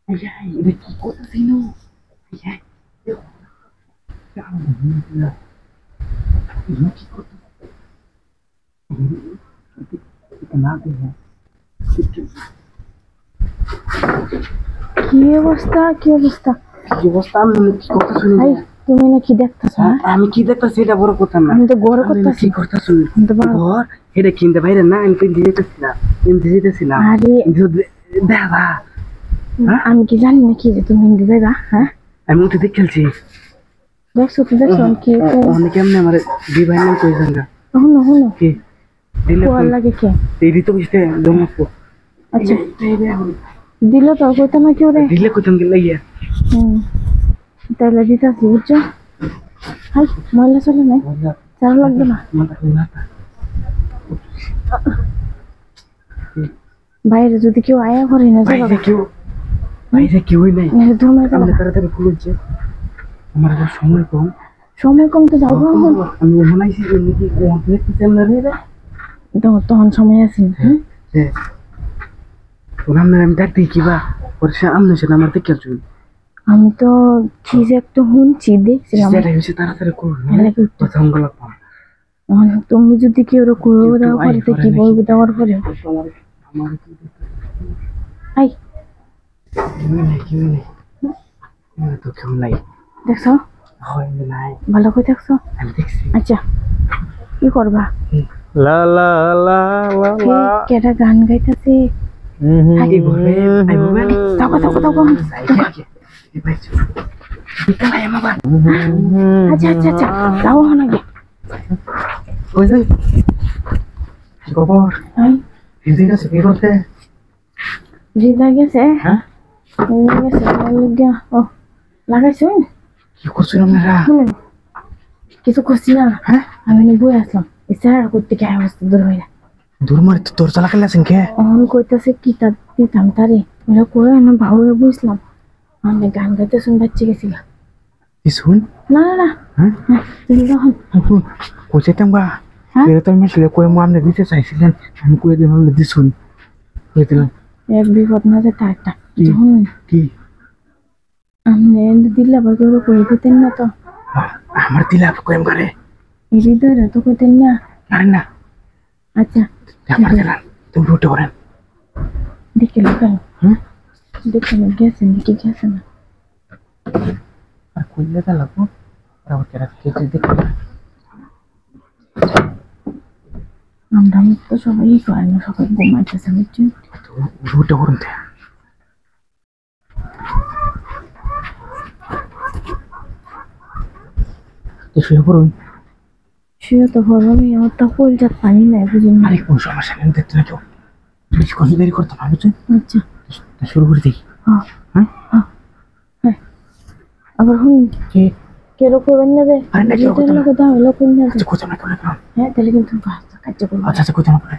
Ay, de qué cosa si no. Ay, no, qué cosa. Kenapa ya? কি অবস্থা কি অবস্থা কি অবস্থা আমি কি করতেছ ভাই তুমি না কি দেখতেছ আমি কি দেখতেছি এটা বড় কথা না আমি তো ঘর করতেছি কি করতেছ ঘর এটা কিনতে বাইরে না আমি কিনতে যেতেছিলাম আরে দেবা আমি কি জানি না কি যে তুমি হিন্দি যাইবা হ্যাঁ আমি উঠে দেখ খেলছি দেখছো তো দেখছো কি অনেক কেমনে আমার বিবাহ নাম কই জাঙ্গা হলো হলো কি দিলে কোয়ার লাগে কে এই তো বুঝতে দমকো আচ্ছা দিল তো কইতো না কেউ রে দিলে কইতাম কি লাইয়া তাহলে দিতাছি বুঝছো হাই ময়লা চলে না চার লাগবে না বাইরে যদি কেউ আয়া করে না বাইরে কেউই নাই ধর্মের আমরা তাড়াতাড়ি খুলছে আমার আবার সময় কম তো যাবো আমি মনে আইছি নাকি দেখতেছি আমরা রে তখন সময় আছে আমি ডাক দিই কিবা পরে আমনে সেটা আমার দেখে চল আমি তো কি যে একটা শুনছি দেখছিলাম তাড়াতাড়ি করুন কথা লাগবে তুমি যদি কেউ করবো দেওয়া পরে তো কি বলবো দেওয়ার পরে আই তো কেউ নাই দেখছো নাই ভালো করে দেখছো আমি দেখছি আচ্ছা কি করবা লা লা লা লা লা কেটা গান গাইতেছে আগে ঘরে আইবো তাও আচ্ছা আচ্ছা আচ্ছা যাও নাকি ওই যে কি খবর হিন্দি গেছে কি করতে রিদা গেছে হ্যাঁ গেছে লাগিয়া ও লাগাইছো কি করছেন আপনারা কিছু করছি না হ্যাঁ আমি বই আসলাম স্যার করতে কে অবস্থা দূর হয়ে দূর মারি তো তোর চালা খেলেছেন কে অন কইতাছে কি তা দিতাম তারে এরা করে না ভালো বুঝলাম আমি গান গাইতে শুন বাচ্চা গেছিলাম শুন না না না হ্যাঁ যখন কোচেতাম বা এরা তো আমি ছেলে কয়ে আমনে দিতে চাইছিলেন আমি কয়ে দিলাম দিছুন কয়ে দিলাম এক বিপদ না যে একটা কি আমি দিলে আবার করে কয়ে দিতেন না তো আমার দিলে আবার কয়েম করে হৃদয় তো কইতেন না আরে না আচ্ছা আমার দিলাম তুমি উঠে করেন দেখে লোকাল দেখে গেছেন কি গেছে না আর কইলে তা লাগবো আর আবার কেরা কেটে দেখো আমরা তো সবাই করে না সবাই ঘুমাইতেছে বুঝছেন উঠে করুন তো শুয়ে পড়ুন শুয়ে তো ভরবি আমার তো ফুল জাত পানি নাই বুঝুন আরে কোন সমস্যা নেই দেখতে না কেউ বেশি কষ্ট দেরি করতে না বুঝছেন আচ্ছা শুরু করে দিই হ্যাঁ আবার হুন কেরো করবেন না রে আরে না কেউ কথা হলো কোন না কোথাও না কেউ হ্যাঁ তাহলে কিন্তু কাজ করবো আচ্ছা কোথাও না